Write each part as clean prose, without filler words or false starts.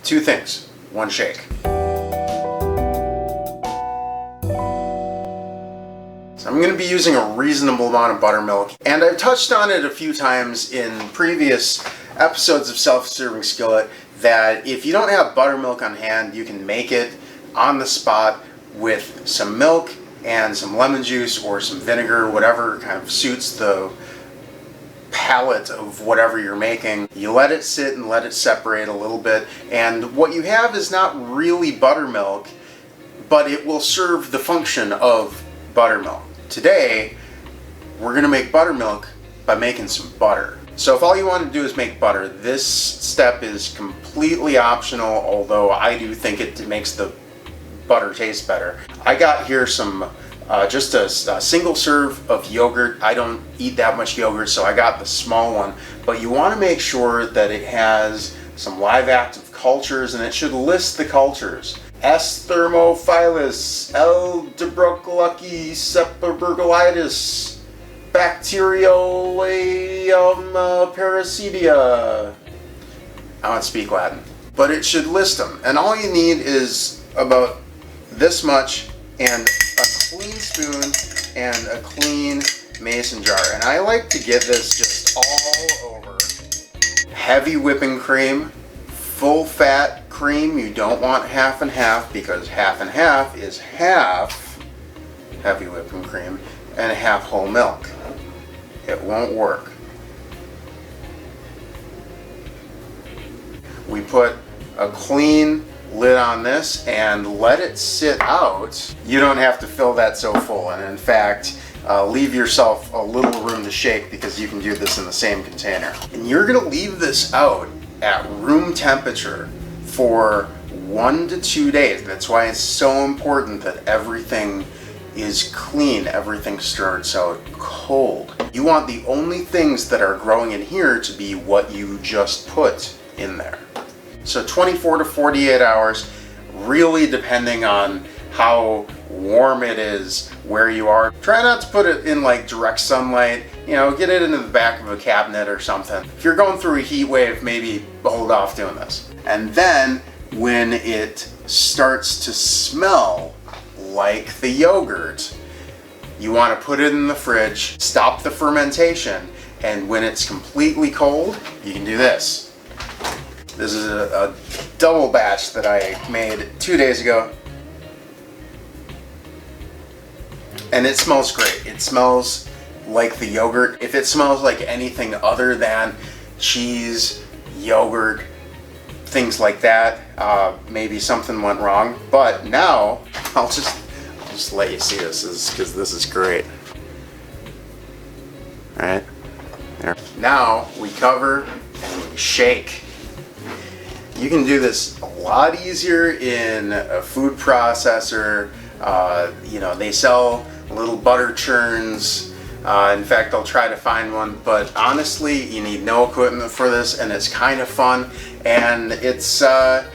Two things, one shake. So I'm going to be using a reasonable amount of buttermilk, and I've touched on it a few times in previous episodes of Self-Serving Skillet that if you don't have buttermilk on hand, you can make it on the spot with some milk and some lemon juice or some vinegar, whatever kind of suits the palate of whatever you're making. You let it sit and let it separate a little bit, and what you have is not really buttermilk, but it will serve the function of buttermilk. Today, we're going to make buttermilk by making some butter. So if all you want to do is make butter, this step is completely optional, although I do think it makes the butter taste better. I got here some just a single serve of yogurt. I don't eat that much yogurt, so I got the small one. But you want to make sure that it has some live active cultures, and it should list the cultures. S. thermophilus, L. debrucolucci, Sepaburgolitis, Bacteriolaeum parasitia. I don't speak Latin. But it should list them. And all you need is about this much and a clean spoon and a clean mason jar. And I like to get this just all over. Heavy whipping cream, full fat cream. You don't want half and half, because half and half is half heavy whipping cream and half whole milk. It won't work. We put a clean lid on this and let it sit out. You don't have to fill that so full, and in fact, leave yourself a little room to shake, because you can do this in the same container. And you're going to leave this out at room temperature for 1 to 2 days. That's why it's so important that everything is clean, everything starts out cold. You want the only things that are growing in here to be what you just put in there. So 24 to 48 hours, really depending on how warm it is where you are. Try not to put it in like direct sunlight, get it into the back of a cabinet or something. If you're going through a heat wave, maybe hold off doing this. And then when it starts to smell like the yogurt, you want to put it in the fridge, stop the fermentation, and when it's completely cold, you can do this. This is a double batch that I made 2 days ago. And it smells great. It smells like the yogurt. If it smells like anything other than cheese, yogurt, things like that, maybe something went wrong. But now, I'll just let you see this, because this is great. All right, there. Now we cover and we shake. You can do this a lot easier in a food processor. They sell little butter churns. In fact, I'll try to find one, but honestly, you need no equipment for this, and it's kind of fun, and it's a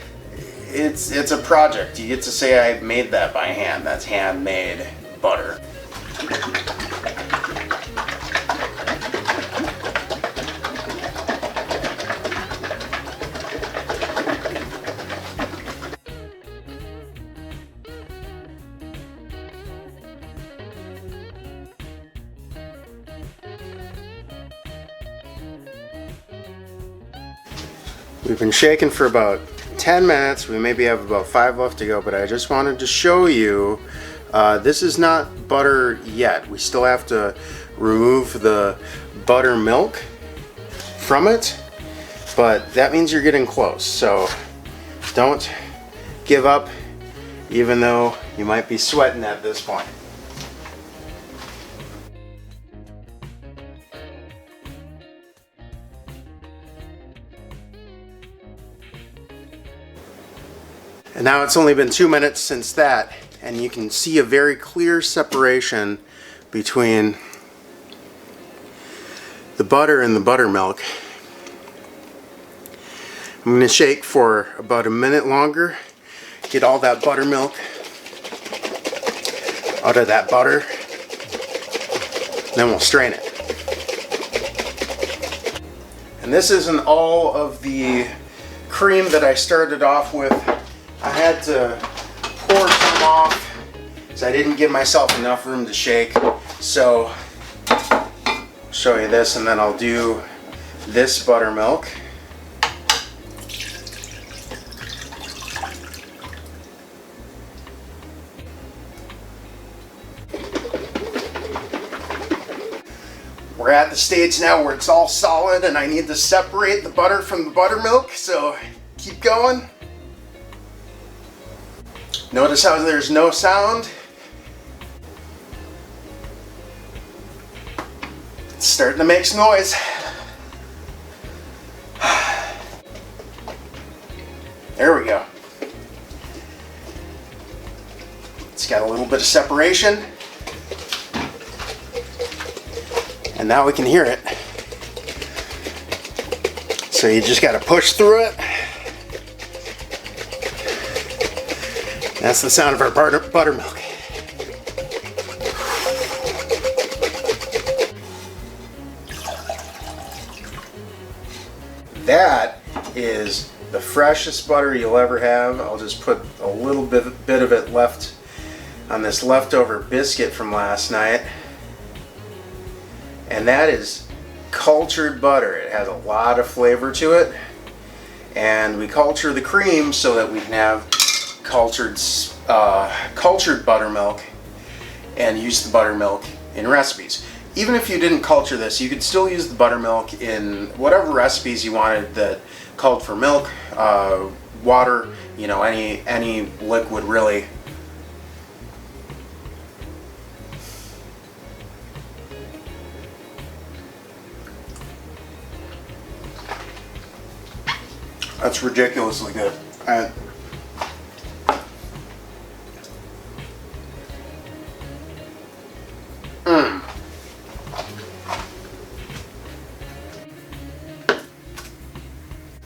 project. You get to say I made that by hand. That's handmade butter. We've been shaking for about 10 minutes. We maybe have about 5 left to go, but I just wanted to show you, this is not butter yet. We still have to remove the buttermilk from it, but that means you're getting close. So don't give up, even though you might be sweating at this point. And now it's only been 2 minutes since that, and you can see a very clear separation between the butter and the buttermilk. I'm going to shake for about a minute longer, get all that buttermilk out of that butter, then we'll strain it. And this isn't all of the cream that I started off with, I had to pour some off because I didn't give myself enough room to shake. So I'll show you this, and then I'll do this buttermilk. We're at the stage now where it's all solid and I need to separate the butter from the buttermilk, so keep going. Notice how there's no sound. It's starting to make some noise. There we go. It's got a little bit of separation. And now we can hear it. So you just got to push through it. That's the sound of our buttermilk. That is the freshest butter you'll ever have. I'll just put a little bit of it left on this leftover biscuit from last night. And that is cultured butter. It has a lot of flavor to it. And we culture the cream so that we can have cultured buttermilk and use the buttermilk in recipes. Even if you didn't culture this, you could still use the buttermilk in whatever recipes you wanted that called for milk, water, you know, any liquid really. That's ridiculously good.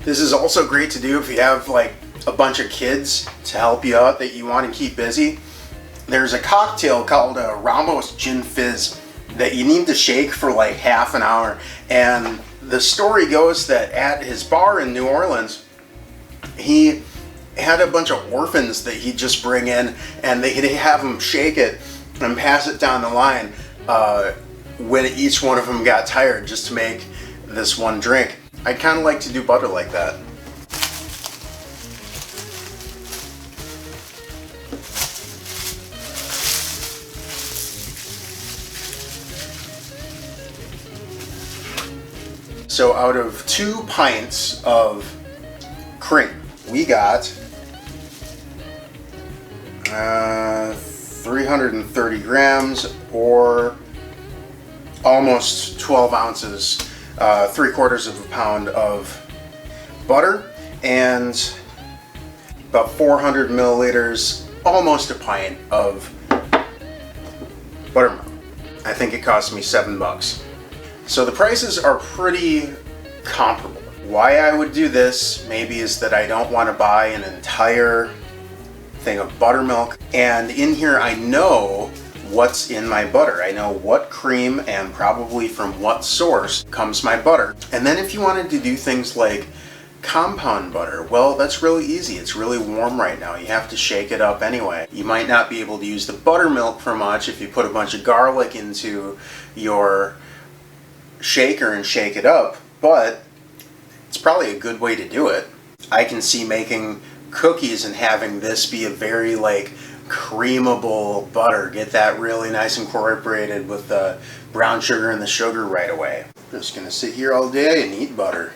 This is also great to do if you have like a bunch of kids to help you out that you want to keep busy. There's a cocktail called a Ramos Gin Fizz that you need to shake for like half an hour. And the story goes that at his bar in New Orleans, he had a bunch of orphans that he'd just bring in, and they'd have them shake it and pass it down the line when each one of them got tired, just to make this one drink. I'd kind of like to do butter like that. So out of 2 pints of cream, we got 330 grams, or almost 12 ounces, 3/4 of a pound of butter, and about 400 milliliters, almost a pint of buttermilk. I think it cost me $7. So the prices are pretty comparable. Why I would do this maybe is that I don't want to buy an entire thing of buttermilk, and in here I know what's in my butter. I know what cream and probably from what source comes my butter. And then if you wanted to do things like compound butter, well, that's really easy. It's really warm right now. You have to shake it up anyway. You might not be able to use the buttermilk for much if you put a bunch of garlic into your shaker and shake it up, but it's probably a good way to do it. I can see making cookies and having this be a very like creamable butter. Get that really nice incorporated with the brown sugar and the sugar right away. I'm just gonna sit here all day and eat butter.